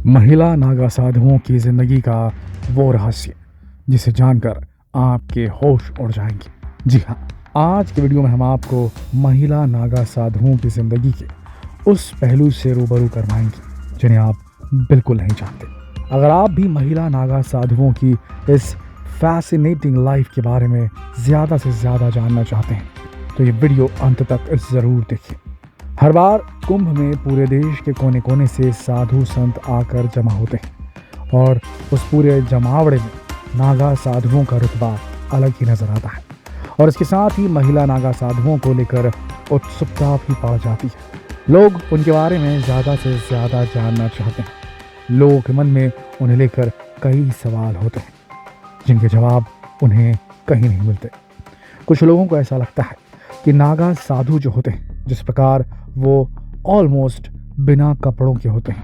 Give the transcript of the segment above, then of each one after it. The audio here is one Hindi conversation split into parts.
महिला नागा साधुओं की जिंदगी का वो रहस्य जिसे जानकर आपके होश उड़ जाएंगे। जी हाँ, आज के वीडियो में हम आपको महिला नागा साधुओं की जिंदगी के उस पहलू से रूबरू करवाएंगे जिन्हें आप बिल्कुल नहीं जानते। अगर आप भी महिला नागा साधुओं की इस फैसिनेटिंग लाइफ के बारे में ज़्यादा से ज़्यादा जानना चाहते हैं तो ये वीडियो अंत तक ज़रूर देखिए। हर बार कुंभ में पूरे देश के कोने कोने से साधु संत आकर जमा होते हैं और उस पूरे जमावड़े में नागा साधुओं का रुतबा अलग ही नजर आता है और इसके साथ ही महिला नागा साधुओं को लेकर उत्सुकता भी बढ़ जाती है। लोग उनके बारे में ज़्यादा से ज़्यादा जानना चाहते हैं। लोगों के मन में उन्हें लेकर कई सवाल होते हैं जिनके जवाब उन्हें कहीं नहीं मिलते। कुछ लोगों को ऐसा लगता है कि नागा साधु जो होते हैं, जिस प्रकार वो ऑलमोस्ट बिना कपड़ों के होते हैं,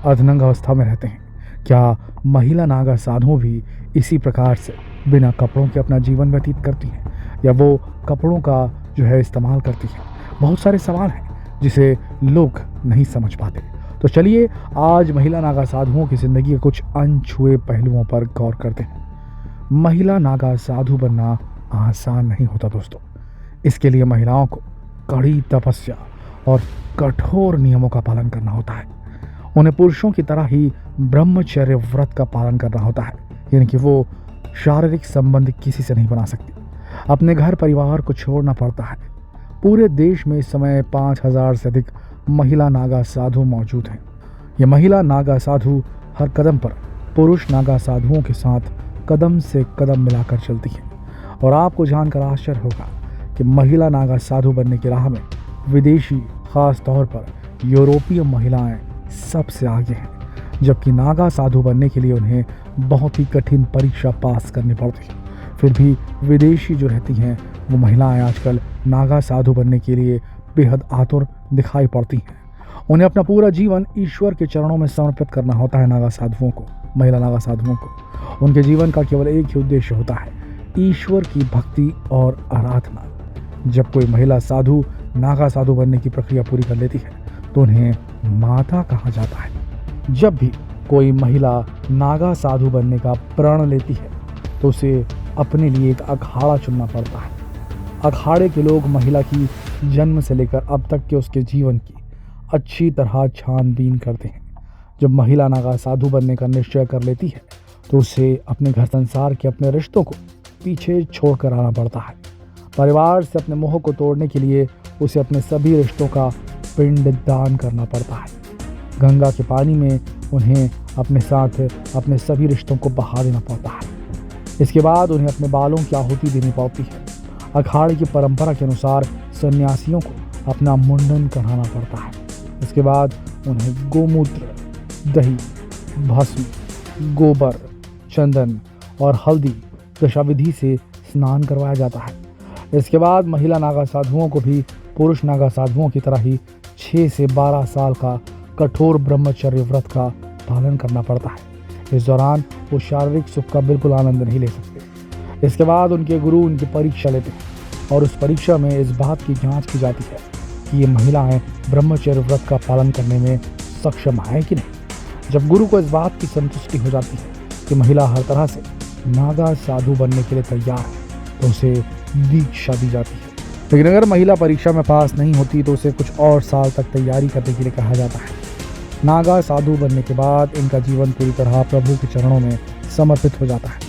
अर्धनंग अवस्था में रहते हैं, क्या महिला नागा साधु भी इसी प्रकार से बिना कपड़ों के अपना जीवन व्यतीत करती हैं या वो कपड़ों का जो है इस्तेमाल करती हैं? बहुत सारे सवाल हैं जिसे लोग नहीं समझ पाते। तो चलिए आज महिला नागा साधुओं की ज़िंदगी के कुछ अनछुए पहलुओं पर गौर करते हैं। महिला नागा साधु बनना आसान नहीं होता दोस्तों। इसके लिए महिलाओं को कड़ी तपस्या और कठोर नियमों का पालन करना होता है। उन्हें पुरुषों की तरह ही ब्रह्मचर्य व्रत का पालन करना होता है, यानी कि वो शारीरिक संबंध किसी से नहीं बना सकती। अपने घर परिवार को छोड़ना पड़ता है। पूरे देश में इस समय 5000 से अधिक महिला नागा साधु मौजूद हैं। ये महिला नागा साधु हर कदम पर पुरुष नागा साधुओं के साथ कदम से कदम मिलाकर चलती हैं और आपको जानकर आश्चर्य होगा कि महिला नागा साधु बनने की राह में विदेशी, खास तौर पर यूरोपीय महिलाएं सबसे आगे हैं, जबकि नागा साधु बनने के लिए उन्हें बहुत ही कठिन परीक्षा पास करनी पड़ती है। फिर भी विदेशी जो रहती हैं वो महिलाएं आजकल नागा साधु बनने के लिए बेहद आतुर दिखाई पड़ती हैं। उन्हें अपना पूरा जीवन ईश्वर के चरणों में समर्पित करना होता है। नागा साधुओं को, महिला नागा साधुओं को उनके जीवन का केवल एक ही उद्देश्य होता है, ईश्वर की भक्ति और आराधना। जब कोई महिला साधु नागा साधु बनने की प्रक्रिया पूरी कर लेती है तो उन्हें माता कहा जाता है। जब भी कोई महिला नागा साधु बनने का प्रण लेती है तो उसे अपने लिए एक अखाड़ा चुनना पड़ता है। अखाड़े के लोग महिला की जन्म से लेकर अब तक के उसके जीवन की अच्छी तरह छानबीन करते हैं। जब महिला नागा साधु बनने का निश्चय कर लेती है तो उसे अपने घर संसार के अपने रिश्तों को पीछे छोड़कर आना पड़ता है। परिवार से अपने मोह को तोड़ने के लिए उसे अपने सभी रिश्तों का पिंड दान करना पड़ता है। गंगा के पानी में उन्हें अपने साथ अपने सभी रिश्तों को बहा देना पड़ता है। इसके बाद उन्हें अपने बालों की आहुति देनी पड़ती है। अखाड़े की परंपरा के अनुसार सन्यासियों को अपना मुंडन कराना पड़ता है। इसके बाद उन्हें गोमूत्र, दही, भस्म, गोबर, चंदन और हल्दी दशाविधि से स्नान करवाया जाता है। इसके बाद महिला नागा साधुओं को भी पुरुष नागा साधुओं की तरह ही 6 से 12 साल का कठोर ब्रह्मचर्य व्रत का पालन करना पड़ता है। इस दौरान वो शारीरिक सुख का बिल्कुल आनंद नहीं ले सकते। इसके बाद उनके गुरु उनकी परीक्षा लेते हैं और उस परीक्षा में इस बात की जांच की जाती है कि ये महिलाएं ब्रह्मचर्य व्रत का पालन करने में सक्षम है कि नहीं। जब गुरु को इस बात की संतुष्टि हो जाती है कि महिला हर तरह से नागा साधु बनने के लिए तैयार है तो उसे दीक्षा दी जाती है। लेकिन अगर महिला परीक्षा में पास नहीं होती तो उसे कुछ और साल तक तैयारी करने के लिए कहा जाता है। नागा साधु बनने के बाद इनका जीवन पूरी तरह प्रभु के चरणों में समर्पित हो जाता है।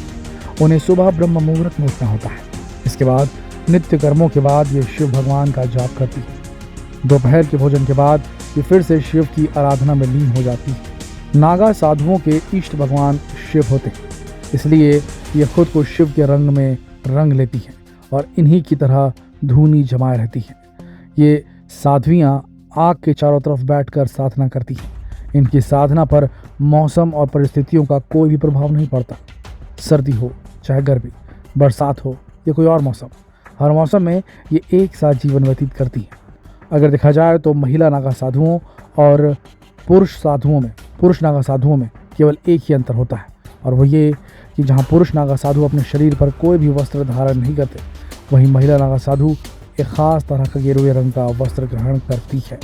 उन्हें सुबह ब्रह्म मुहूर्त में उठना होता है। इसके बाद नित्य कर्मों के बाद ये शिव भगवान का जाप करती है। दोपहर के भोजन के बाद ये फिर से शिव की आराधना में लीन हो जाती है। नागा साधुओं के इष्ट भगवान शिव होते हैं, इसलिए ये खुद को शिव के रंग में रंग लेती हैं और इन्हीं की तरह धूनी जमाए रहती हैं। ये साध्वियाँ आग के चारों तरफ बैठकर साधना करती हैं। इनकी साधना पर मौसम और परिस्थितियों का कोई भी प्रभाव नहीं पड़ता। सर्दी हो चाहे गर्मी, बरसात हो या कोई और मौसम, हर मौसम में ये एक साथ जीवन व्यतीत करती हैं। अगर देखा जाए तो महिला नागा साधुओं और पुरुष नागा साधुओं में केवल एक ही अंतर होता है और वो ये कि जहाँ पुरुष नागा साधु अपने शरीर पर कोई भी वस्त्र धारण नहीं करते, वहीं महिला नागा साधु एक खास तरह का गेरुए रंग का वस्त्र ग्रहण करती है।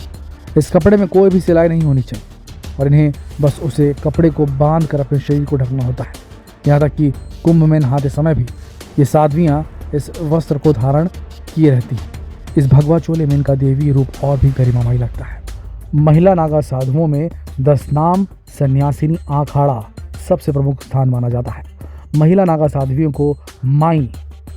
इस कपड़े में कोई भी सिलाई नहीं होनी चाहिए और इन्हें बस उसे कपड़े को बांध कर अपने शरीर को ढकना होता है। यहाँ तक कि कुंभ में नहाते समय भी ये साध्वियाँ इस वस्त्र को धारण किए रहती हैं। इस भगवा चोले में इनका देवी रूप और भी गरिमामयी लगता है। महिला नागा साधुओं में 10 नाम सन्यासिनी आखाड़ा सबसे प्रमुख स्थान माना जाता है। महिला नागा साध्वियों को माई,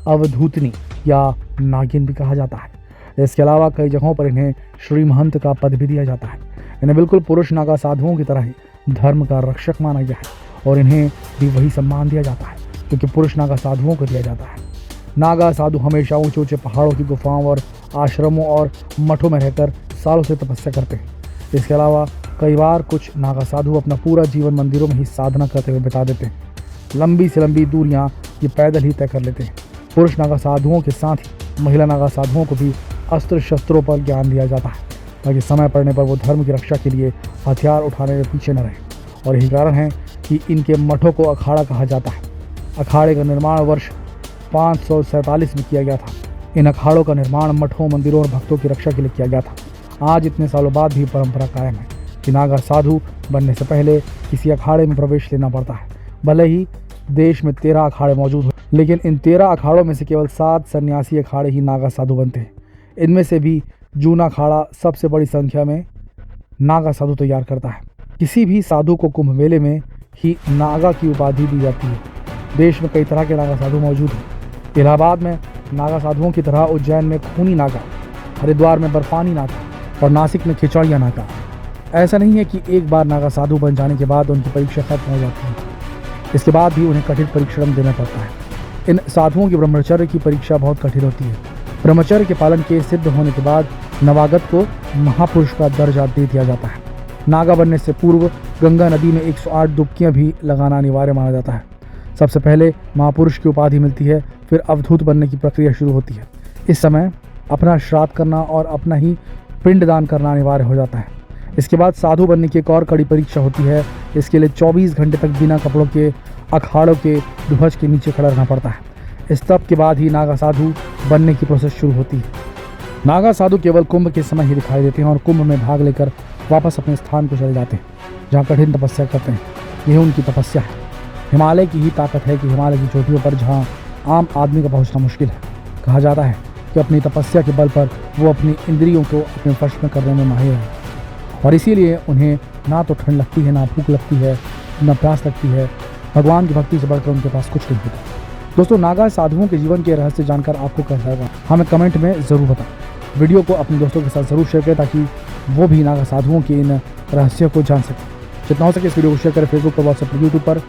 अवधूतनी या नागिन भी कहा जाता है। इसके अलावा कई जगहों पर इन्हें श्री महंत का पद भी दिया जाता है। इन्हें बिल्कुल पुरुष नागा साधुओं की तरह ही धर्म का रक्षक माना गया है और इन्हें भी वही सम्मान दिया जाता है क्योंकि पुरुष नागा साधुओं को दिया जाता है। नागा साधु हमेशा ऊंचे ऊंचे पहाड़ों की गुफाओं और आश्रमों और मठों में रहकर सालों से तपस्या करते हैं। इसके अलावा कई बार कुछ नागा साधु अपना पूरा जीवन मंदिरों में ही साधना करते हुए बिता देते हैं। लंबी से लंबी दूरियां ये पैदल ही तय कर लेते हैं। पुरुष नागा साधुओं के साथ ही महिला नागा साधुओं को भी अस्त्र शस्त्रों पर ज्ञान दिया जाता है ताकि समय पड़ने पर वो धर्म की रक्षा के लिए हथियार उठाने में पीछे न रहें। और यही कारण है कि इनके मठों को अखाड़ा कहा जाता है। अखाड़े का निर्माण वर्ष 547 में किया गया था। इन अखाड़ों का निर्माण मठों, मंदिरों और भक्तों की रक्षा के लिए किया गया था। आज इतने सालों बाद भी परंपरा कायम है कि नागा साधु बनने से पहले किसी अखाड़े में प्रवेश लेना पड़ता है। भले ही देश में 13 अखाड़े मौजूद हो, लेकिन इन 13 अखाड़ों में से केवल 7 सन्यासी अखाड़े ही नागा साधु बनते हैं। इनमें से भी जूना अखाड़ा सबसे बड़ी संख्या में नागा साधु तैयार करता है। किसी भी साधु को कुंभ मेले में ही नागा की उपाधि दी जाती है। देश में कई तरह के नागा साधु मौजूद हैं। इलाहाबाद में नागा साधुओं की तरह उज्जैन में खूनी नागा, हरिद्वार में बर्फानी नागा और नासिक में खिचड़िया नागा। ऐसा नहीं है कि एक बार नागा साधु बन जाने के बाद उनकी परीक्षा खत्म हो जाती है। इसके बाद भी उन्हें कठिन परिश्रम देना पड़ता है। इन साधुओं की ब्रह्मचर्य की परीक्षा बहुत कठिन होती है। ब्रह्मचर्य के पालन के सिद्ध होने के बाद नवागत को महापुरुष का दर्जा दे दिया जाता है। नागा बनने से पूर्व गंगा नदी में 108 डुबकियां भी लगाना अनिवार्य माना जाता है। सबसे पहले महापुरुष की उपाधि मिलती है, फिर अवधूत बनने की प्रक्रिया शुरू होती है। इस समय अपना श्राद्ध करना और अपना ही पिंडदान करना अनिवार्य हो जाता है। इसके बाद साधु बनने की एक और कड़ी परीक्षा होती है। इसके लिए 24 घंटे तक बिना कपड़ों के अखाड़ों के ध्वज के नीचे खड़ा रहना पड़ता है। इस तप के बाद ही नागा साधु बनने की प्रोसेस शुरू होती है। नागा साधु केवल कुंभ के समय ही दिखाई देते हैं और कुंभ में भाग लेकर वापस अपने स्थान को चले जाते हैं जहाँ कठिन तपस्या करते हैं। यह उनकी तपस्या है। हिमालय की ही ताकत है कि हिमालय की चोटियों पर जहाँ आम आदमी का पहुँचना मुश्किल है, कहा जाता है कि अपनी तपस्या के बल पर वो अपनी इंद्रियों को अपने वश में करने में माहिर है और इसीलिए उन्हें ना तो ठंड लगती है, ना भूख लगती है, ना प्यास लगती है। भगवान की भक्ति से बढ़कर उनके पास कुछ नहीं होता। दोस्तों, नागा साधुओं के जीवन के रहस्य जानकर आपको कैसा लगा हमें कमेंट में ज़रूर बताएं। वीडियो को अपने दोस्तों के साथ ज़रूर शेयर करें ताकि वो भी नागा साधुओं के इन रहस्यों को जान सकें। जितना हो सके इस वीडियो को शेयर करें फेसबुक पर, व्हाट्सएप पर, यूट्यूब पर